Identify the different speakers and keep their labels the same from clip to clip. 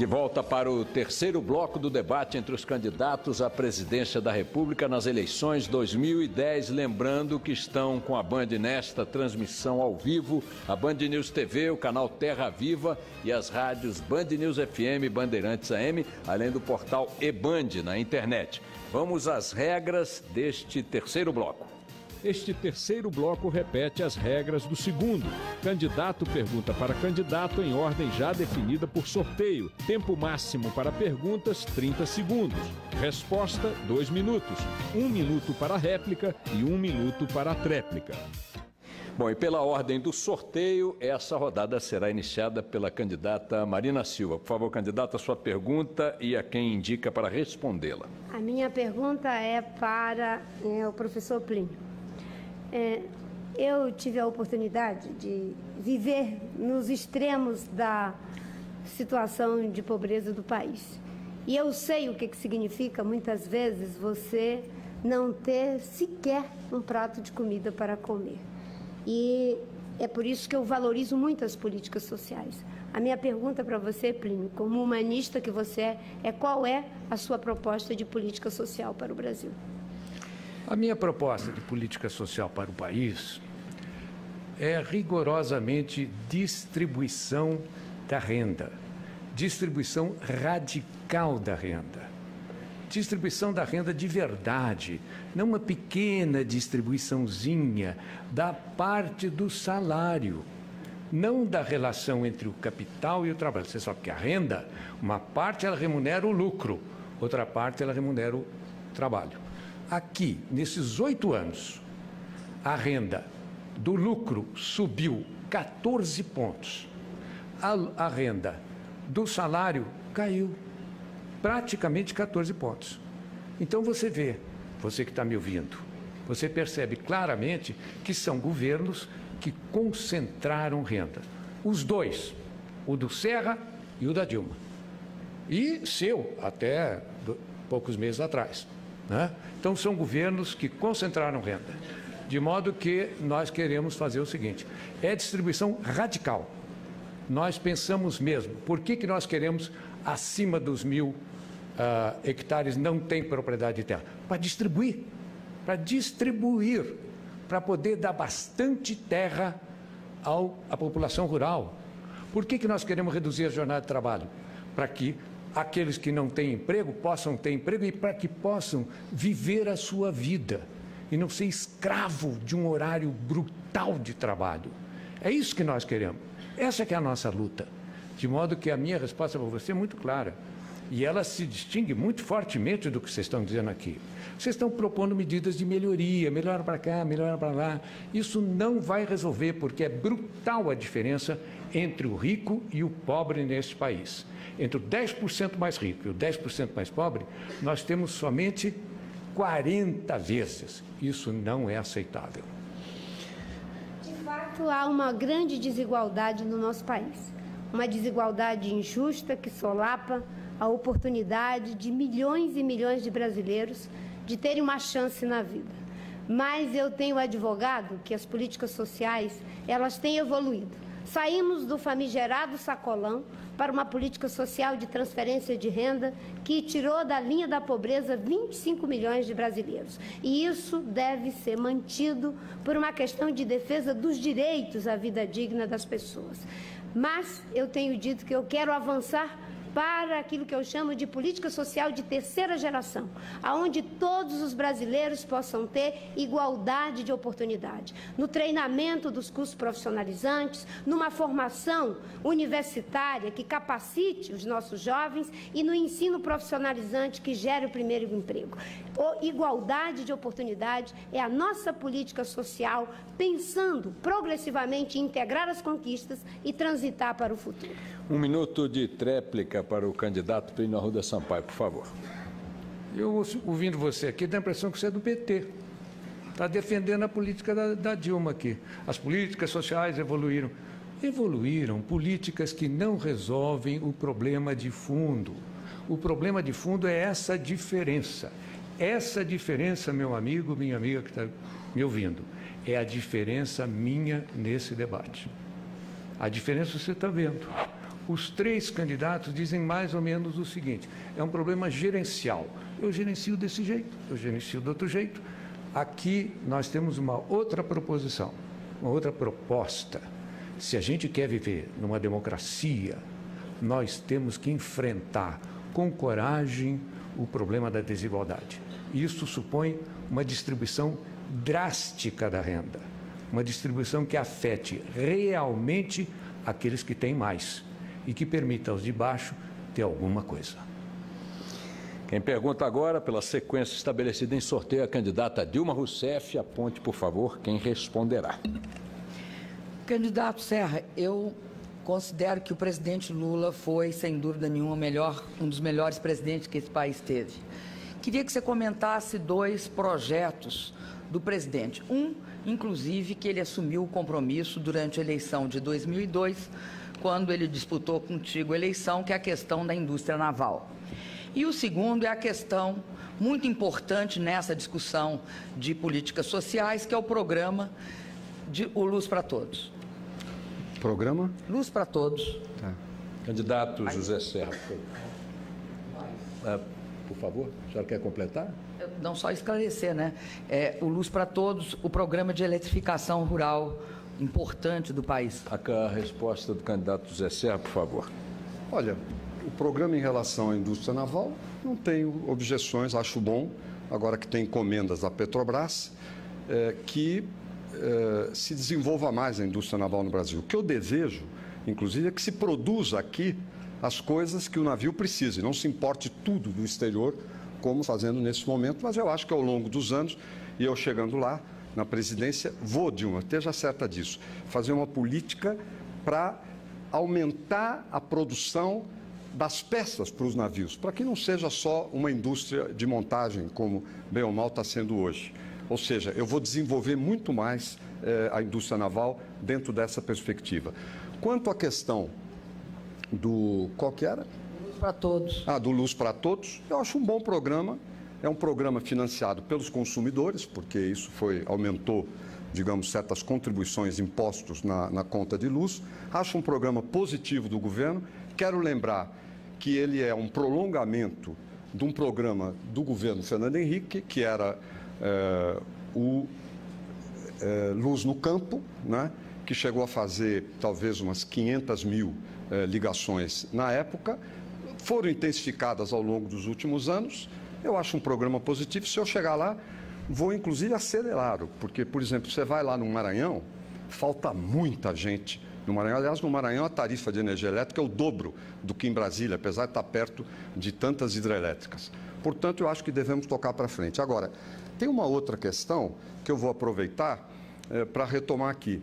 Speaker 1: De volta para o terceiro bloco do debate entre os candidatos à presidência da República nas eleições 2010. Lembrando que estão com a Band nesta transmissão ao vivo, a Band News TV, o canal Terra Viva e as rádios Band News FM, Bandeirantes AM, além do portal eBand na internet. Vamos às regras deste terceiro bloco. Este terceiro bloco repete as regras do segundo. Candidato pergunta para candidato em ordem já definida por sorteio. Tempo máximo para perguntas, 30 segundos. Resposta, 2 minutos. 1 minuto para a réplica e 1 minuto para a tréplica. Bom, e pela ordem do sorteio, essa rodada será iniciada pela candidata Marina Silva. Por favor, candidata, a sua pergunta e a quem indica para respondê-la.
Speaker 2: A minha pergunta é para o professor Plínio. Eu tive a oportunidade de viver nos extremos da situação de pobreza do país. E eu sei o que significa, muitas vezes, você não ter sequer um prato de comida para comer. E é por isso que eu valorizo muito as políticas sociais. A minha pergunta para você, Plínio, como humanista que você é qual é a sua proposta de política social para o Brasil?
Speaker 3: A minha proposta de política social para o país é rigorosamente distribuição da renda, distribuição radical da renda, distribuição da renda de verdade, não uma pequena distribuiçãozinha da parte do salário, não da relação entre o capital e o trabalho. Você sabe que a renda, uma parte ela remunera o lucro, outra parte ela remunera o trabalho. Aqui, nesses 8 anos, a renda do lucro subiu 14 pontos. A renda do salário caiu praticamente 14 pontos. Então você vê, você que está me ouvindo, você percebe claramente que são governos que concentraram renda. Os dois, o do Serra e o da Dilma. E seu, até poucos meses atrás. Então, são governos que concentraram renda, de modo que nós queremos fazer o seguinte, é distribuição radical. Nós pensamos mesmo, por que nós queremos acima dos 1.000 hectares não tem propriedade de terra? Para distribuir, para poder dar bastante terra à população rural. Por que nós queremos reduzir a jornada de trabalho? Para que aqueles que não têm emprego possam ter emprego e para que possam viver a sua vida e não ser escravo de um horário brutal de trabalho. É isso que nós queremos. Essa que é a nossa luta. De modo que a minha resposta para você é muito clara. E ela se distingue muito fortemente do que vocês estão dizendo aqui. Vocês estão propondo medidas de melhoria, melhora para cá, melhora para lá. Isso não vai resolver, porque é brutal a diferença entre o rico e o pobre neste país. Entre o 10% mais rico e o 10% mais pobre, nós temos somente 40 vezes. Isso não é aceitável.
Speaker 2: De fato, há uma grande desigualdade no nosso país. Uma desigualdade injusta que solapa a oportunidade de milhões e milhões de brasileiros de terem uma chance na vida. Mas eu tenho advogado que as políticas sociais, elas têm evoluído. Saímos do famigerado sacolão para uma política social de transferência de renda que tirou da linha da pobreza 25 milhões de brasileiros. E isso deve ser mantido por uma questão de defesa dos direitos à vida digna das pessoas. Mas eu tenho dito que eu quero avançar para aquilo que eu chamo de política social de terceira geração, onde todos os brasileiros possam ter igualdade de oportunidade, no treinamento dos cursos profissionalizantes, numa formação universitária que capacite os nossos jovens e no ensino profissionalizante que gere o primeiro emprego. Igualdade de oportunidade é a nossa política social, pensando progressivamente em integrar as conquistas e transitar para o futuro.
Speaker 1: 1 minuto de tréplica para o candidato Plínio Arruda Sampaio, por favor.
Speaker 3: Eu, ouvindo você aqui, dá a impressão que você é do PT. Está defendendo a política da Dilma aqui. As políticas sociais evoluíram. Evoluíram políticas que não resolvem o problema de fundo. O problema de fundo é essa diferença. Essa diferença, meu amigo, minha amiga que está me ouvindo, é a diferença minha nesse debate. A diferença você está vendo. Os 3 candidatos dizem mais ou menos o seguinte: é um problema gerencial. Eu gerencio desse jeito, eu gerencio do outro jeito. Aqui nós temos uma outra proposição, uma outra proposta. Se a gente quer viver numa democracia, nós temos que enfrentar com coragem o problema da desigualdade. Isso supõe uma distribuição drástica da renda, uma distribuição que afete realmente aqueles que têm mais e que permita aos de baixo ter alguma coisa.
Speaker 1: Quem pergunta agora, pela sequência estabelecida em sorteio, a candidata Dilma Rousseff. Aponte, por favor, quem responderá.
Speaker 4: Candidato Serra, eu considero que o presidente Lula foi, sem dúvida nenhuma, um dos melhores presidentes que esse país teve. Queria que você comentasse 2 projetos do presidente. Um, inclusive, que ele assumiu o compromisso durante a eleição de 2002, quando ele disputou contigo a eleição, que é a questão da indústria naval. E o segundo é a questão muito importante nessa discussão de políticas sociais, que é o programa O Luz para Todos.
Speaker 5: Programa?
Speaker 4: Luz para Todos.
Speaker 5: Tá.
Speaker 1: Candidato José Serra. Por favor, a senhora quer completar?
Speaker 4: Não só esclarecer, né? O Luz para Todos, o programa de eletrificação rural importante do país.
Speaker 1: A resposta do candidato José Serra, por favor.
Speaker 5: Olha, o programa em relação à indústria naval, não tenho objeções, acho bom, agora que tem encomendas da Petrobras, que se desenvolva mais a indústria naval no Brasil. O que eu desejo, inclusive, é que se produza aqui as coisas que o navio precisa, e não se importe tudo do exterior, como fazendo nesse momento, mas eu acho que ao longo dos anos, e eu chegando lá na presidência, vou, Dilma, esteja certa disso, fazer uma política para aumentar a produção das peças para os navios, para que não seja só uma indústria de montagem, como bem ou mal está sendo hoje. Ou seja, eu vou desenvolver muito mais a indústria naval dentro dessa perspectiva. Quanto à questão do... Qual que era?
Speaker 4: Luz para Todos.
Speaker 5: Do Luz para Todos, eu acho um bom programa. É um programa financiado pelos consumidores, porque isso aumentou, digamos, certas contribuições, impostos na conta de luz. Acho um programa positivo do governo. Quero lembrar que ele é um prolongamento de um programa do governo Fernando Henrique, que era Luz no Campo, né? Que chegou a fazer talvez umas 500 mil ligações na época. Foram intensificadas ao longo dos últimos anos. Eu acho um programa positivo. Se eu chegar lá, vou inclusive acelerá-lo, porque, por exemplo, você vai lá no Maranhão, falta muita gente no Maranhão. Aliás, no Maranhão a tarifa de energia elétrica é o dobro do que em Brasília, apesar de estar perto de tantas hidrelétricas. Portanto, eu acho que devemos tocar para frente. Agora, tem uma outra questão que eu vou aproveitar para retomar aqui.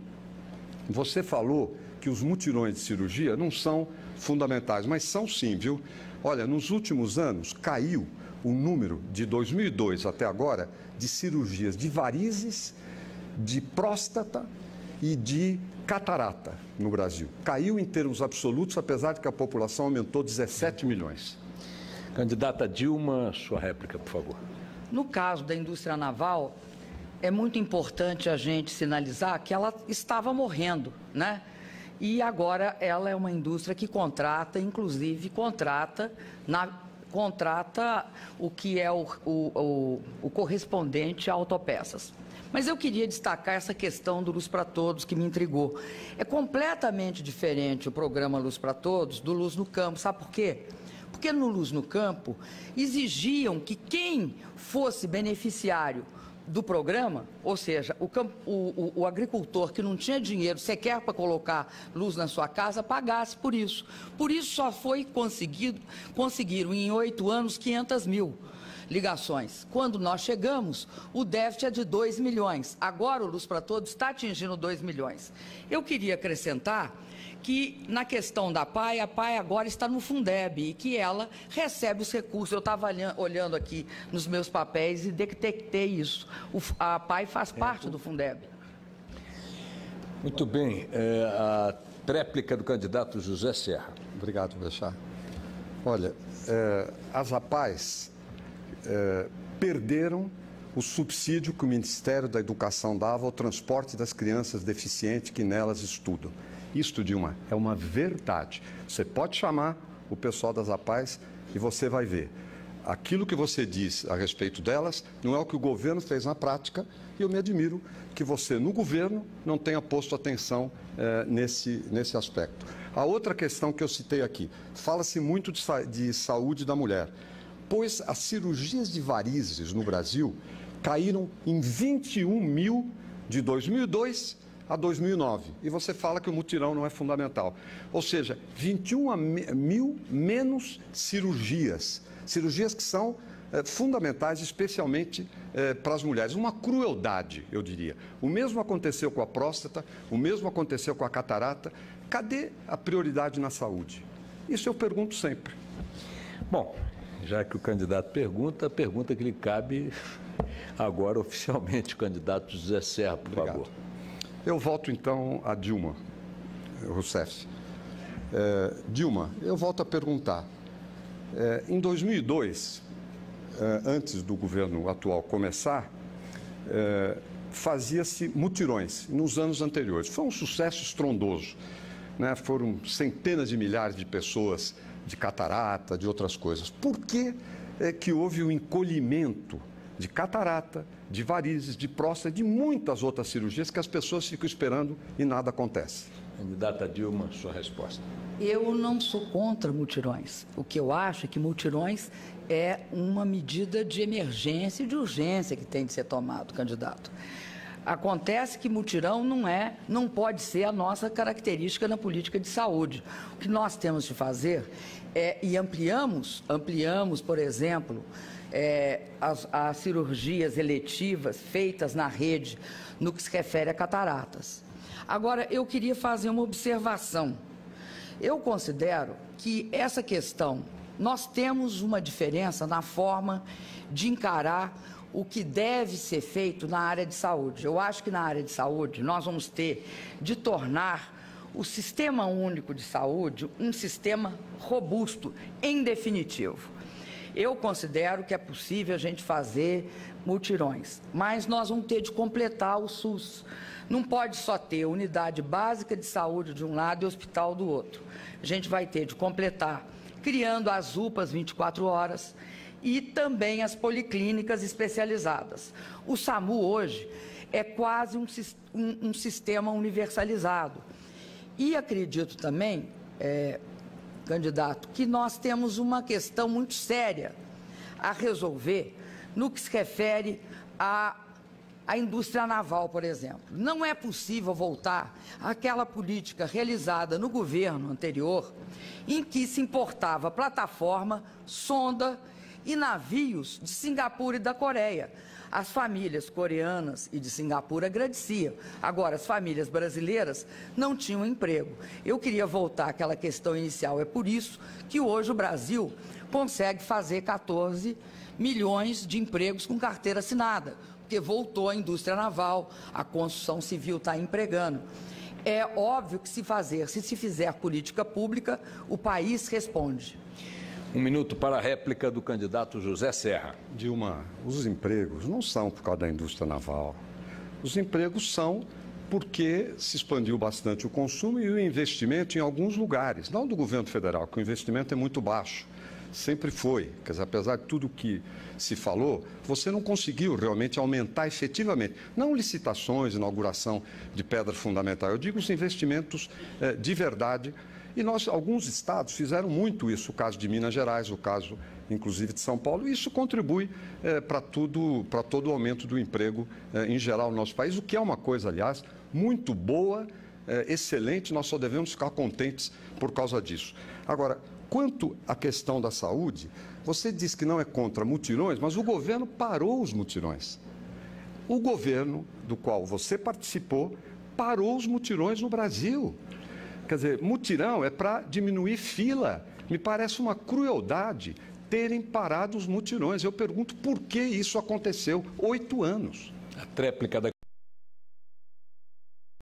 Speaker 5: Você falou que os mutirões de cirurgia não são fundamentais, mas são sim, viu? Olha, nos últimos anos caiu o número de 2002 até agora de cirurgias de varizes, de próstata e de catarata no Brasil. Caiu em termos absolutos, apesar de que a população aumentou 17 milhões.
Speaker 1: Candidata Dilma, sua réplica, por favor.
Speaker 4: No caso da indústria naval, é muito importante a gente sinalizar que ela estava morrendo, né? E agora ela é uma indústria que contrata, inclusive contrata o que é o correspondente a autopeças. Mas eu queria destacar essa questão do Luz para Todos, que me intrigou. É completamente diferente o programa Luz para Todos do Luz no Campo. Sabe por quê? Porque no Luz no Campo exigiam que quem fosse beneficiário do programa, ou seja, o agricultor que não tinha dinheiro sequer para colocar luz na sua casa, pagasse por isso. Por isso só foi conseguiram em 8 anos 500 mil ligações. Quando nós chegamos, o déficit é de 2 milhões. Agora o Luz para Todos está atingindo 2 milhões. Eu queria acrescentar que na questão da PAI, a PAI agora está no Fundeb e que ela recebe os recursos. Eu estava olhando aqui nos meus papéis e detectei isso. A PAI faz parte do Fundeb.
Speaker 1: Muito bem. A tréplica do candidato José Serra.
Speaker 5: Obrigado, Bechar. Olha, as APAES perderam o subsídio que o Ministério da Educação dava ao transporte das crianças deficientes que nelas estudam. Isto, Dilma, é uma verdade. Você pode chamar o pessoal das APAES e você vai ver. Aquilo que você diz a respeito delas não é o que o governo fez na prática, e eu me admiro que você, no governo, não tenha posto atenção nesse aspecto. A outra questão que eu citei aqui, fala-se muito de saúde da mulher, pois as cirurgias de varizes no Brasil caíram em 21 mil de 2002 a 2009. E você fala que o mutirão não é fundamental. Ou seja, 21 mil menos cirurgias. Cirurgias que são fundamentais, especialmente para as mulheres. Uma crueldade, eu diria. O mesmo aconteceu com a próstata, o mesmo aconteceu com a catarata. Cadê a prioridade na saúde? Isso eu pergunto sempre.
Speaker 1: Bom, já que o candidato pergunta, a pergunta que lhe cabe agora oficialmente, o candidato José Serra, por favor.
Speaker 5: Eu volto então a Dilma Rousseff. Dilma, eu volto a perguntar. Em 2002, antes do governo atual começar, fazia-se mutirões nos anos anteriores. Foi um sucesso estrondoso, né? Foram centenas de milhares de pessoas de catarata, de outras coisas. Por que que houve o encolhimento de catarata, de varizes, de próstata, de muitas outras cirurgias que as pessoas ficam esperando e nada acontece?
Speaker 1: Candidata Dilma, sua resposta.
Speaker 4: Eu não sou contra mutirões. O que eu acho é que mutirões é uma medida de emergência e de urgência que tem de ser tomado, candidato. Acontece que mutirão não pode ser a nossa característica na política de saúde. O que nós temos de fazer e ampliamos, por exemplo, as cirurgias eletivas feitas na rede no que se refere a cataratas. Agora, eu queria fazer uma observação. Eu considero que essa questão, nós temos uma diferença na forma de encarar o que deve ser feito na área de saúde. Eu acho que na área de saúde nós vamos ter de tornar o Sistema Único de Saúde um sistema robusto, em definitivo. Eu considero que é possível a gente fazer mutirões, mas nós vamos ter de completar o SUS. Não pode só ter unidade básica de saúde de um lado e hospital do outro. A gente vai ter de completar, criando as UPAs 24 horas e também as policlínicas especializadas. O SAMU hoje é quase um sistema universalizado. E acredito também, candidato, que nós temos uma questão muito séria a resolver no que se refere à indústria naval, por exemplo. Não é possível voltar àquela política realizada no governo anterior, em que se importava plataforma, sonda e navios de Singapura e da Coreia. As famílias coreanas e de Singapura agradeciam. Agora, as famílias brasileiras não tinham emprego. Eu queria voltar àquela questão inicial. É por isso que hoje o Brasil consegue fazer 14 milhões de empregos com carteira assinada, porque voltou a indústria naval, a construção civil está empregando. É óbvio que se fizer política pública, o país responde.
Speaker 1: 1 minuto para a réplica do candidato José Serra.
Speaker 5: Dilma, os empregos não são por causa da indústria naval. Os empregos são porque se expandiu bastante o consumo e o investimento em alguns lugares. Não do governo federal, que o investimento é muito baixo. Sempre foi. Quer dizer, apesar de tudo que se falou, você não conseguiu realmente aumentar efetivamente. Não licitações, inauguração de pedra fundamental. Eu digo os investimentos de verdade. E alguns estados fizeram muito isso, o caso de Minas Gerais, o caso, inclusive, de São Paulo, e isso contribui para todo o aumento do emprego em geral no nosso país, o que é uma coisa, aliás, muito boa, excelente, nós só devemos ficar contentes por causa disso. Agora, quanto à questão da saúde, você diz que não é contra mutirões, mas o governo parou os mutirões. O governo do qual você participou parou os mutirões no Brasil. Quer dizer, mutirão é para diminuir fila. Me parece uma crueldade terem parado os mutirões. Eu pergunto por que isso aconteceu? 8 anos.
Speaker 1: A tréplica da